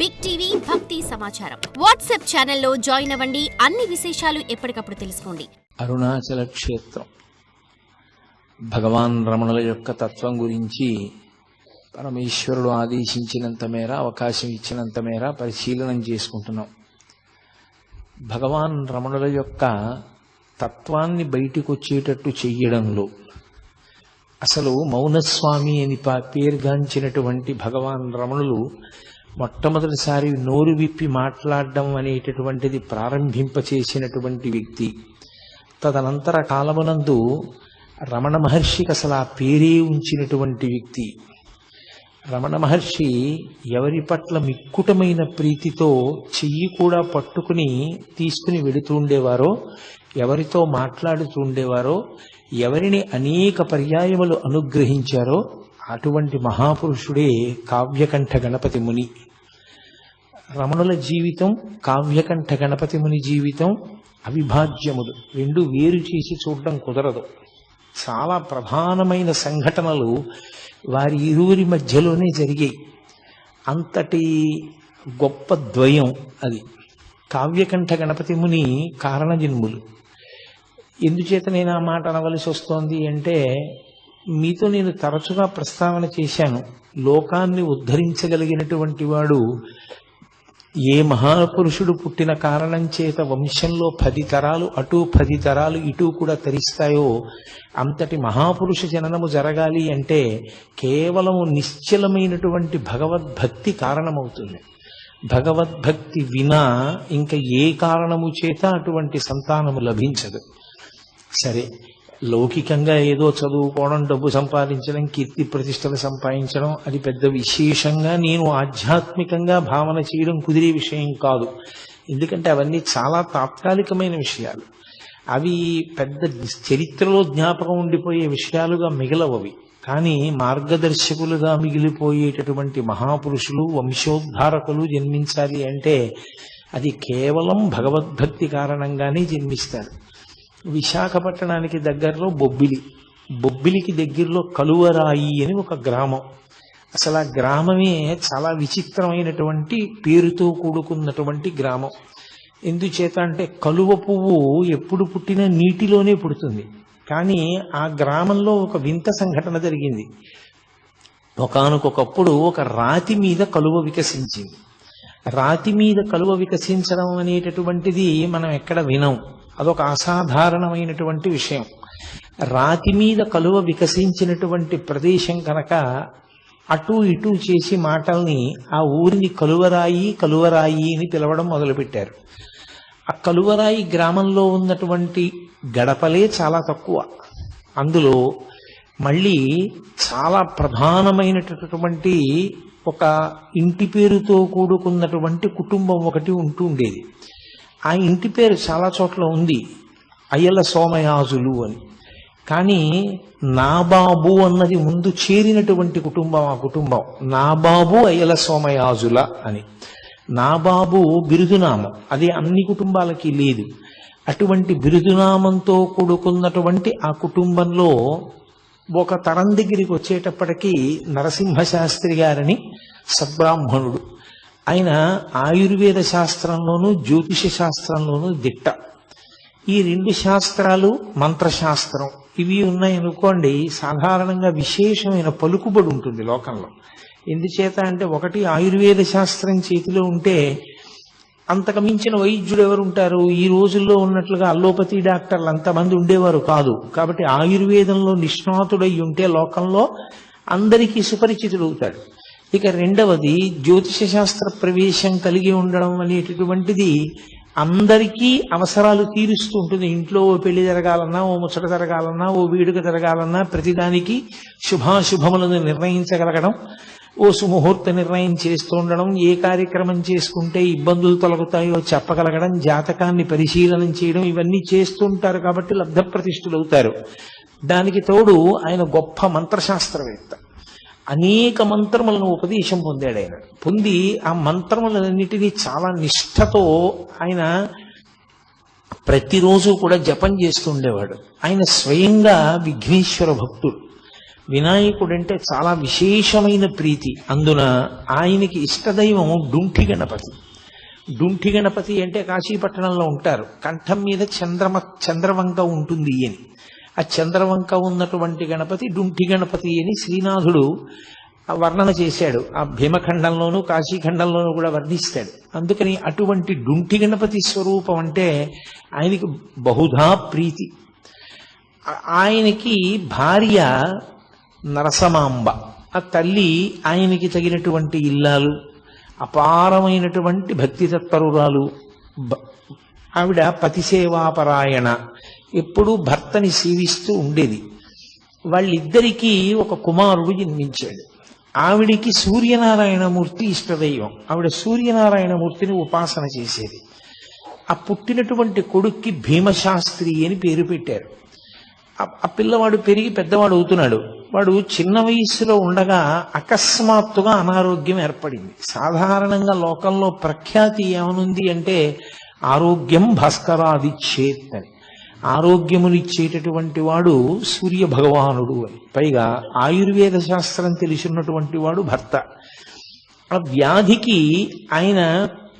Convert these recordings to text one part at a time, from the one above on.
Big TV భక్తి సమాచారం WhatsApp ఛానల్లో జాయిన్ అవ్వండి. అన్ని విశేషాలు ఎప్పటికప్పుడు తెలుసుకోండి. అరుణాచల క్షేత్రం భగవాన్ రమణుల యొక్క తత్వం గురించి పరమేశ్వరుడు ఆదేశించినంత మేర, అవకాశం ఇచ్చినంత మేర పరిశీలనం చేసుకుంటున్నాం. భగవాన్ రమణుల యొక్క తత్వాన్ని బయటికి వచ్చేటట్టు చెయ్యడంలో అసలు మౌనస్వామి అని పేరుగాంచినటువంటి భగవాన్ రమణులు మొట్టమొదటిసారి నోరు విప్పి మాట్లాడడం అనేటటువంటిది ప్రారంభింపచేసినటువంటి వ్యక్తి. తదనంతర కాలమునందు రమణ మహర్షికి అసలు ఆ పేరే ఉంచినటువంటి వ్యక్తి. రమణ మహర్షి ఎవరి పట్ల మిక్కుటమైన ప్రీతితో చెయ్యి కూడా పట్టుకుని తీసుకుని వెళుతూ ఉండేవారో, ఎవరితో మాట్లాడుతూ ఉండేవారో, ఎవరిని అనేక పర్యాయములు అనుగ్రహించారో అటువంటి మహాపురుషుడే కావ్యకంఠ గణపతి ముని. రమణుల జీవితం, కావ్యకంఠ గణపతి ముని జీవితం అవిభాజ్యములు. రెండు వేరు చేసి చూడడం కుదరదు. చాలా ప్రధానమైన సంఘటనలు వారి ఇరువురి మధ్యలోనే జరిగాయి. అంతటి గొప్ప ద్వయం అది. కావ్యకంఠ గణపతి ముని కారణజన్ములు. ఎందుచేత నేను ఆ మాట అనవలసి వస్తోంది అంటే, మీతో నేను తరచుగా ప్రస్తావన చేశాను, లోకాన్ని ఉద్ధరించగలిగినటువంటి వాడు ఏ మహాపురుషుడు పుట్టిన కారణం చేత వంశంలో 10 తరాలు అటు 10 తరాలు ఇటు కూడా తరిస్తాయో అంతటి మహాపురుష జననము జరగాలి అంటే కేవలము నిశ్చలమైనటువంటి భగవద్భక్తి కారణమవుతుంది. భగవద్భక్తి వినా ఇంకా ఏ కారణము చేత అటువంటి సంతానము లభించదు. సరే, లౌకికంగా ఏదో చదువుకోవడం, డబ్బు సంపాదించడం, కీర్తి ప్రతిష్టలు సంపాదించడం అది పెద్ద విశేషంగా నేను ఆధ్యాత్మికంగా భావన చేయడం కుదిరే విషయం కాదు. ఎందుకంటే అవన్నీ చాలా తాత్కాలికమైన విషయాలు. అవి పెద్ద చరిత్రలో జ్ఞాపకం ఉండిపోయే విషయాలుగా మిగలవవి. కానీ మార్గదర్శకులుగా మిగిలిపోయేటటువంటి మహాపురుషులు, వంశోద్ధారకులు జన్మించాలి అంటే అది కేవలం భగవద్భక్తి కారణంగానే జన్మిస్తారు. విశాఖపట్టణానికి దగ్గరలో బొబ్బిలికి దగ్గరలో కలువరాయి అని ఒక గ్రామం. అసలు ఆ గ్రామమే చాలా విచిత్రమైనటువంటి పేరుతో కూడుకున్నటువంటి గ్రామం. ఎందుచేత అంటే కలువ పువ్వు ఎప్పుడు పుట్టినా నీటిలోనే పుడుతుంది. కానీ ఆ గ్రామంలో ఒక వింత సంఘటన జరిగింది. ఒకానొకప్పుడు ఒక రాతి మీద కలువ వికసించింది. రాతి మీద కలువ వికసించడం అనేటటువంటిది మనం ఎక్కడ వినం. అదొక అసాధారణమైనటువంటి విషయం. రాతి మీద కలువ వికసించినటువంటి ప్రదేశం కనుక అటు ఇటు చేసి మాటల్ని ఆ ఊరిని కలువరాయి కలువరాయి అని పిలవడం మొదలుపెట్టారు. ఆ కలువరాయి గ్రామంలో ఉన్నటువంటి గడపలే చాలా తక్కువ. అందులో మళ్ళీ చాలా ప్రధానమైనటువంటి ఒక ఇంటి పేరుతో కూడుకున్నటువంటి కుటుంబం ఒకటి ఉంటూ ఉండేది. ఆ ఇంటి పేరు చాలా చోట్ల ఉంది, అయ్యల సోమయాజులు అని. కానీ నాబాబు అన్నది ముందు చేరినటువంటి కుటుంబం. ఆ కుటుంబం నాబాబు అయ్యల సోమయాజుల అని. నాబాబు బిరుదునామం, అది అన్ని కుటుంబాలకి లేదు. అటువంటి బిరుదునామంతో కూడుకున్నటువంటి ఆ కుటుంబంలో ఒక తరం దగ్గరికి వచ్చేటప్పటికీ నరసింహశాస్త్రి గారని సద్బ్రాహ్మణుడు. ఆయన ఆయుర్వేద శాస్త్రంలోనూ జ్యోతిష శాస్త్రంలోనూ దిట్ట. ఈ 2 శాస్త్రాలు, మంత్రశాస్త్రం ఇవి ఉన్నాయనుకోండి, సాధారణంగా విశేషమైన పలుకుబడి ఉంటుంది లోకంలో. ఎందుచేత అంటే, ఒకటి ఆయుర్వేద శాస్త్రం చేతిలో ఉంటే అంతకు మించిన వైద్యుడు ఎవరు ఉంటారు? ఈ రోజుల్లో ఉన్నట్లుగా అల్లోపతి డాక్టర్లు అంతమంది ఉండేవారు కాదు. కాబట్టి ఆయుర్వేదంలో నిష్ణాతుడై ఉంటే లోకంలో అందరికీ సుపరిచితుడవుతాడు. ఇక రెండవది, జ్యోతిష శాస్త్ర ప్రవేశం కలిగి ఉండడం అనేటటువంటిది అందరికీ అవసరాలు తీరుస్తూ ఉంటుంది. ఇంట్లో ఓ పెళ్లి జరగాలన్నా, ఓ ముచ్చట జరగాలన్నా, ఓ వేడుక జరగాలన్నా ప్రతిదానికి శుభాశుభములను నిర్ణయించగలగడం, ఓ సుముహూర్త నిర్ణయం చేస్తూ ఉండడం, ఏ కార్యక్రమం చేసుకుంటే ఇబ్బందులు తొలగుతాయో చెప్పగలగడం, జాతకాన్ని పరిశీలనం చేయడం, ఇవన్నీ చేస్తుంటారు. కాబట్టి లబ్ధప్రతిష్ఠులు అవుతారు. దానికి తోడు ఆయన గొప్ప మంత్రశాస్త్రవేత్త. అనేక మంత్రములను ఉపదేశం పొందాడు ఆయన. పొంది ఆ మంత్రములన్నిటినీ చాలా నిష్ఠతో ఆయన ప్రతిరోజు కూడా జపం చేస్తూ ఉండేవాడు. ఆయన స్వయంగా విఘ్నేశ్వర భక్తుడు. వినాయకుడంటే చాలా విశేషమైన ప్రీతి. అందున ఆయనకి ఇష్టదైవం డుంఠి గణపతి. డుంఠి గణపతి అంటే కాశీపట్టణంలో ఉంటారు. కంఠం మీద చంద్రవంక ఉంటుంది అని, ఆ చంద్రవంక ఉన్నటువంటి గణపతి డుంఠి గణపతి అని శ్రీనాథుడు వర్ణన చేశాడు. ఆ భీమఖండంలోనూ కాశీఖండంలోనూ కూడా వర్ణిస్తాడు. అందుకని అటువంటి డుంఠి గణపతి స్వరూపం అంటే ఆయనకి బహుధా ప్రీతి. ఆయనకి భార్య నరసమాంబ, ఆ తల్లి ఆయనకి తగినటువంటి ఇల్లాలు, అపారమైనటువంటి భక్తి తత్పరురాలు. ఆవిడ పతిసేవాపరాయణ, ఎప్పుడూ భర్తని సేవిస్తూ ఉండేది. వాళ్ళిద్దరికీ ఒక కుమారుడు జన్మించాడు. ఆవిడికి సూర్యనారాయణమూర్తి ఇష్టదైవం. ఆవిడ సూర్యనారాయణమూర్తిని ఉపాసన చేసేది. ఆ పుట్టినటువంటి కొడుక్కి భీమశాస్త్రి అని పేరు పెట్టారు. ఆ పిల్లవాడు పెరిగి పెద్దవాడు అవుతున్నాడు. వాడు చిన్న వయస్సులో ఉండగా అకస్మాత్తుగా అనారోగ్యం ఏర్పడింది. సాధారణంగా లోకంలో ప్రఖ్యాతి ఏమనుంది అంటే ఆరోగ్యం భాస్కరాదిచ్చేత్ అని. ఆరోగ్యమునిచ్చేటటువంటి వాడు సూర్య భగవానుడు అని. పైగా ఆయుర్వేద శాస్త్రం తెలిసినటువంటి వాడు భర్త. ఆ వ్యాధికి ఆయన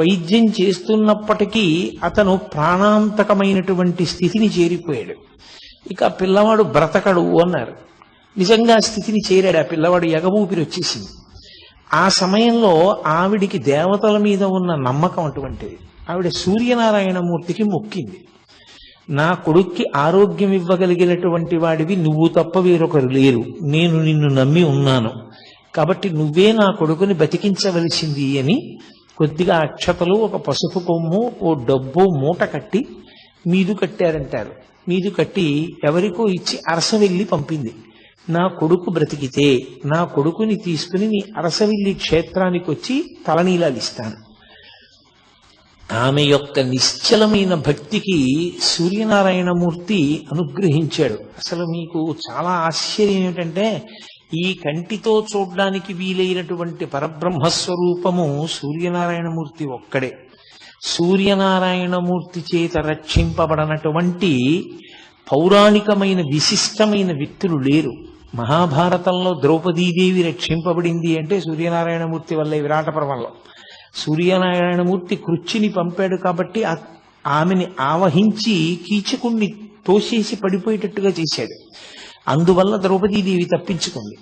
వైద్యం చేస్తున్నప్పటికీ అతను ప్రాణాంతకమైనటువంటి స్థితిని చేరిపోయాడు. ఇక పిల్లవాడు బ్రతకడు అన్నారు. నిజంగా స్థితిని చేరాడు. ఆ పిల్లవాడు ఎగబూపిరి వచ్చేసింది. ఆ సమయంలో ఆవిడికి దేవతల మీద ఉన్న నమ్మకం అటువంటిది. ఆవిడ సూర్యనారాయణమూర్తికి మొక్కింది, నా కొడుక్కి ఆరోగ్యం ఇవ్వగలిగినటువంటి వాడివి నువ్వు తప్ప వేరొకరు లేరు, నేను నిన్ను నమ్మి ఉన్నాను, కాబట్టి నువ్వే నా కొడుకుని బతికించవలసింది అని కొద్దిగా అక్షతలు, ఒక పసుపు కొమ్ము, ఓ డబ్బు మూట కట్టి మీదు కట్టారంటారు. మీదు కట్టి ఎవరికో ఇచ్చి అరసవెల్లి పంపింది. నా కొడుకు బ్రతికితే నా కొడుకుని తీసుకుని నీ అరసవెల్లి క్షేత్రానికి వచ్చి తలనీలాలు ఇస్తాను. ఆమె యొక్క నిశ్చలమైన భక్తికి సూర్యనారాయణమూర్తి అనుగ్రహించాడు. అసలు మీకు చాలా ఆశ్చర్యం ఏమిటంటే ఈ కంటితో చూడ్డానికి వీలైనటువంటి పరబ్రహ్మస్వరూపము సూర్యనారాయణమూర్తి ఒక్కడే. సూర్యనారాయణమూర్తి చేత రక్షింపబడనటువంటి పౌరాణికమైన విశిష్టమైన వ్యక్తులు లేరు. మహాభారతంలో ద్రౌపదీదేవి రక్షింపబడింది అంటే సూర్యనారాయణమూర్తి వల్లే. విరాట పర్వంలో సూర్యనారాయణమూర్తి కృచ్చిని పంపాడు కాబట్టి ఆమెని ఆవహించి కీచకుణ్ణి తోసేసి పడిపోయేటట్టుగా చేశాడు. అందువల్ల ద్రౌపదీదేవి తప్పించుకుంది.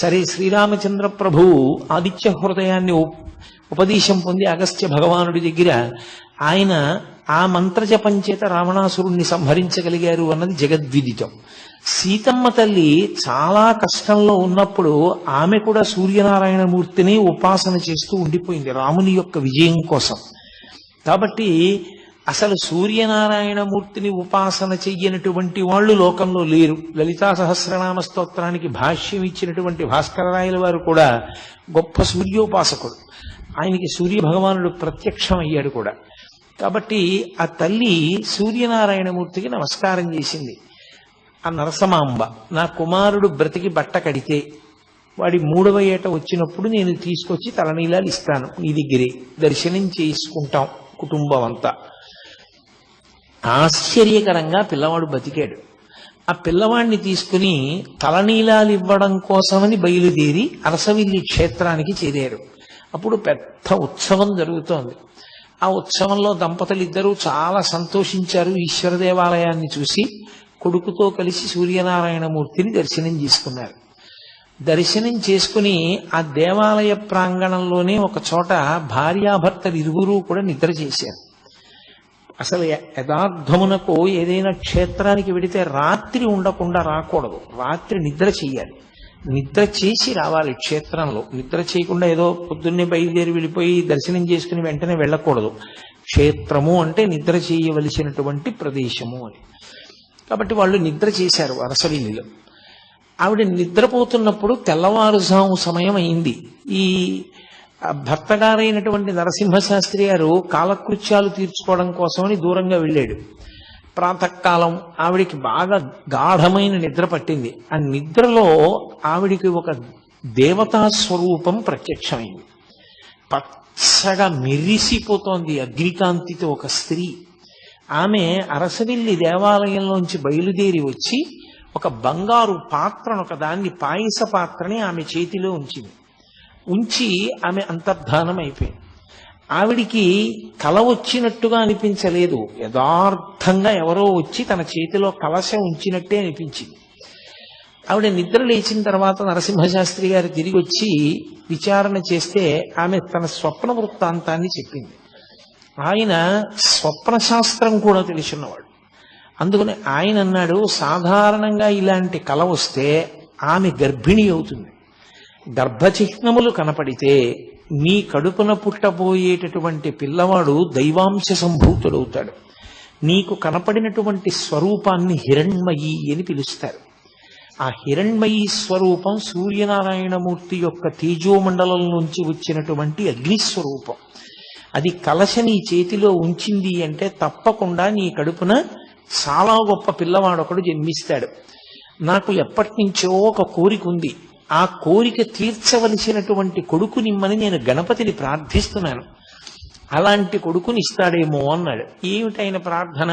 సరే, శ్రీరామచంద్ర ప్రభువు ఆదిత్య హృదయాన్ని ఉపదేశం పొంది అగస్త్య భగవానుడి దగ్గర ఆయన ఆ మంత్రజపం చేత రావణాసురుణ్ణి సంహరించగలిగారు అన్నది జగద్విదితం. సీతమ్మ తల్లి చాలా కష్టంలో ఉన్నప్పుడు ఆమె కూడా సూర్యనారాయణమూర్తిని ఉపాసన చేస్తూ ఉండిపోయింది రాముని యొక్క విజయం కోసం. కాబట్టి అసలు సూర్యనారాయణమూర్తిని ఉపాసన చెయ్యనటువంటి వాళ్ళు లోకంలో లేరు. లలితా సహస్రనామ స్తోత్రానికి భాష్యం ఇచ్చినటువంటి భాస్కరరాయల వారు కూడా గొప్ప సూర్యోపాసకుడు. ఆయనకి సూర్య భగవానుడు ప్రత్యక్షమయ్యాడు కూడా. కాబట్టి ఆ తల్లి సూర్యనారాయణమూర్తికి నమస్కారం చేసింది. ఆ నరసమాంబ, నా కుమారుడు బ్రతికి బట్ట కడితే వాడి 3వ ఏట వచ్చినప్పుడు నేను తీసుకొచ్చి తలనీలాలు ఇస్తాను, నీ దగ్గరే దర్శనం చేసుకుంటాం కుటుంబం అంతా. ఆశ్చర్యకరంగా పిల్లవాడు బతికాడు. ఆ పిల్లవాడిని తీసుకుని తలనీలాలు ఇవ్వడం కోసమని బయలుదేరి అరసవిల్లి క్షేత్రానికి చేరారు. అప్పుడు పెద్ద ఉత్సవం జరుగుతోంది. ఆ ఉత్సవంలో దంపతులు ఇద్దరూ చాలా సంతోషించారు. ఈశ్వర దేవాలయాన్ని చూసి కొడుకుతో కలిసి సూర్యనారాయణమూర్తిని దర్శనం చేసుకున్నారు. దర్శనం చేసుకుని ఆ దేవాలయ ప్రాంగణంలోనే ఒక చోట భార్యాభర్తలు ఇరువురూ కూడా నిద్ర చేశారు. అసలు యథార్థమునకు ఏదైనా క్షేత్రానికి వెడితే రాత్రి ఉండకుండా రాకూడదు, రాత్రి నిద్ర చెయ్యాలి. నిద్ర చేసి రావాలి క్షేత్రంలో. నిద్ర చేయకుండా ఏదో పొద్దున్నే బయలుదేరి వెళ్ళిపోయి దర్శనం చేసుకుని వెంటనే వెళ్ళకూడదు. క్షేత్రము అంటే నిద్ర చేయవలసినటువంటి ప్రదేశము అని. కాబట్టి వాళ్ళు నిద్ర చేశారు అరసవిల్లిలో. ఆవిడ నిద్రపోతున్నప్పుడు తెల్లవారుజాము సమయం అయింది. ఈ భర్తగారైనటువంటి నరసింహశాస్త్రి గారు కాలకృత్యాలు తీర్చుకోవడం కోసమని దూరంగా వెళ్ళాడు. ప్రాతకాలం ఆవిడికి బాగా గాఢమైన నిద్ర పట్టింది. ఆ నిద్రలో ఆవిడికి ఒక దేవతా స్వరూపం ప్రత్యక్షమైంది. పచ్చగా మెరిసిపోతోంది అగ్నికాంతితో ఒక స్త్రీ. ఆమె అరసవిల్లి దేవాలయంలోంచి బయలుదేరి వచ్చి ఒక బంగారు పాత్రను, ఒక దాన్ని పాయస పాత్రని ఆమె చేతిలో ఉంచింది. ఉంచి ఆమె అంతర్ధానం అయిపోయింది. ఆవిడికి కల వచ్చినట్టుగా అనిపించలేదు, యథార్థంగా ఎవరో వచ్చి తన చేతిలో కలశం ఉంచినట్టే అనిపించింది. ఆవిడ నిద్ర లేచిన తర్వాత నరసింహశాస్త్రి గారు తిరిగి వచ్చి విచారణ చేస్తే ఆమె తన స్వప్న వృత్తాంతాన్ని చెప్పింది. ఆయన స్వప్న శాస్త్రం కూడా తెలుసున్నవాడు. అందుకని ఆయన అన్నాడు, సాధారణంగా ఇలాంటి కల వస్తే ఆమె గర్భిణి అవుతుంది. గర్భచిహ్నములు కనపడితే నీ కడుపున పుట్టబోయేటటువంటి పిల్లవాడు దైవాంశ సంభూతుడవుతాడు. నీకు కనపడినటువంటి స్వరూపాన్ని హిరణ్మయి అని పిలుస్తారు. ఆ హిరణ్మయీ స్వరూపం సూర్యనారాయణమూర్తి యొక్క తేజోమండలం నుంచి వచ్చినటువంటి అగ్నిస్వరూపం. అది కలశ నీ చేతిలో ఉంచింది అంటే తప్పకుండా నీ కడుపున చాలా గొప్ప పిల్లవాడొకడు జన్మిస్తాడు. నాకు ఎప్పటి నుంచో ఒక కోరిక ఉంది, ఆ కోరిక తీర్చవలసినటువంటి కొడుకునిమ్మని నేను గణపతిని ప్రార్థిస్తున్నాను, అలాంటి కొడుకుని ఇస్తాడేమో అన్నాడు. ఏమిటైన ప్రార్థన?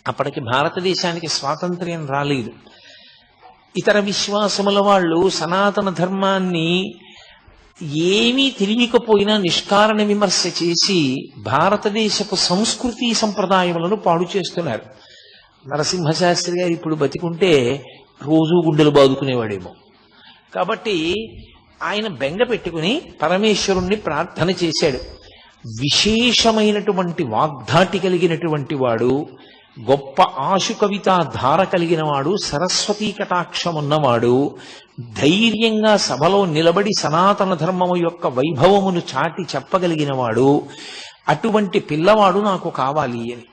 అప్పటికి భారతదేశానికి స్వాతంత్ర్యం రాలేదు. ఇతర విశ్వాసముల వాళ్ళు సనాతన ధర్మాన్ని ఏమీ తెలియకపోయినా నిష్కారణ విమర్శ చేసి భారతదేశపు సంస్కృతి సంప్రదాయములను పాడు చేస్తున్నారు. నరసింహశాస్త్రి గారు ఇప్పుడు బతికుంటే రోజూ గుండెలు బాదుకునేవాడేమో. కాబట్టి ఆయన బెంగ పెట్టుకుని పరమేశ్వరుణ్ణి ప్రార్థన చేశాడు. విశేషమైనటువంటి వాగ్ధాటి కలిగినటువంటి వాడు, గొప్ప ఆశు కవితా ధార కలిగిన వాడు, సరస్వతీ కటాక్షం ఉన్నవాడు, ధైర్యంగా సభలో నిలబడి సనాతన ధర్మము యొక్క వైభవమును చాటి చెప్పగలిగిన వాడు, అటువంటి పిల్లవాడు నాకు కావాలి అని.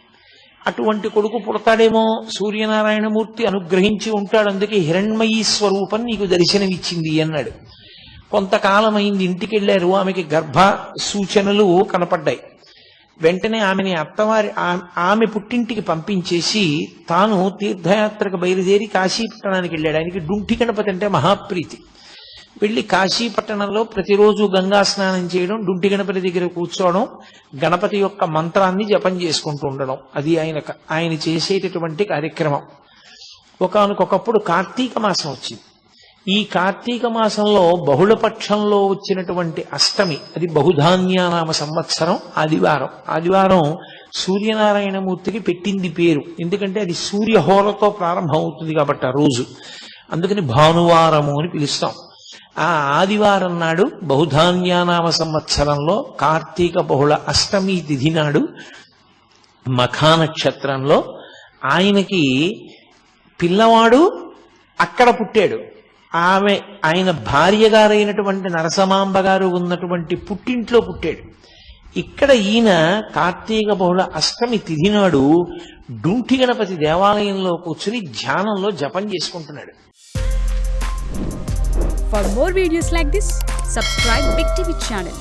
అటువంటి కొడుకు పుడతాడేమో, సూర్యనారాయణమూర్తి అనుగ్రహించి ఉంటాడు, అందుకే హిరణ్మయీ స్వరూపం నీకు దర్శనమిచ్చింది అన్నాడు. కొంతకాలం అయింది, ఇంటికి వెళ్ళారు. ఆమెకి గర్భ సూచనలు కనపడ్డాయి. వెంటనే ఆమెని ఆమె పుట్టింటికి పంపించేసి తాను తీర్థయాత్రకు బయలుదేరి కాశీపట్టణానికి వెళ్ళాడు. ఆయనకి డుంఠి గణపతి అంటే మహాప్రీతి. వెళ్ళి కాశీపట్టణంలో ప్రతిరోజు గంగా స్నానం చేయడం, డుంఠి గణపతి దగ్గర కూర్చోవడం, గణపతి యొక్క మంత్రాన్ని జపం చేసుకుంటూ ఉండడం, అది ఆయన చేసేటటువంటి కార్యక్రమం. ఒకానొకప్పుడు కార్తీక మాసం వచ్చింది. ఈ కార్తీక మాసంలో బహుళపక్షంలో వచ్చినటువంటి అష్టమి, అది బహుధాన్యానామ సంవత్సరం ఆదివారం సూర్యనారాయణమూర్తికి పెట్టింది పేరు. ఎందుకంటే అది సూర్యహోరతో ప్రారంభం అవుతుంది కాబట్టి ఆ రోజు, అందుకని భానువారము అని పిలుస్తాం. ఆ ఆదివారం నాడు బహుధాన్యానామ సంవత్సరంలో కార్తీక బహుళ అష్టమి తిథి నాడు మఖా నక్షత్రంలో ఆయనకి పిల్లవాడు అక్కడ పుట్టాడు. ఆయన భార్య గారైనటువంటి నరసమాంబ గారు ఉన్నటువంటి పుట్టింట్లో పుట్టాడు. ఇక్కడ ఈయన కార్తీక బహుళ అష్టమి తిథి నాడు డుంఠి గణపతి దేవాలయంలో కూర్చుని ధ్యానంలో జపం చేసుకుంటున్నాడు. For more videos like this, subscribe Big TV channel.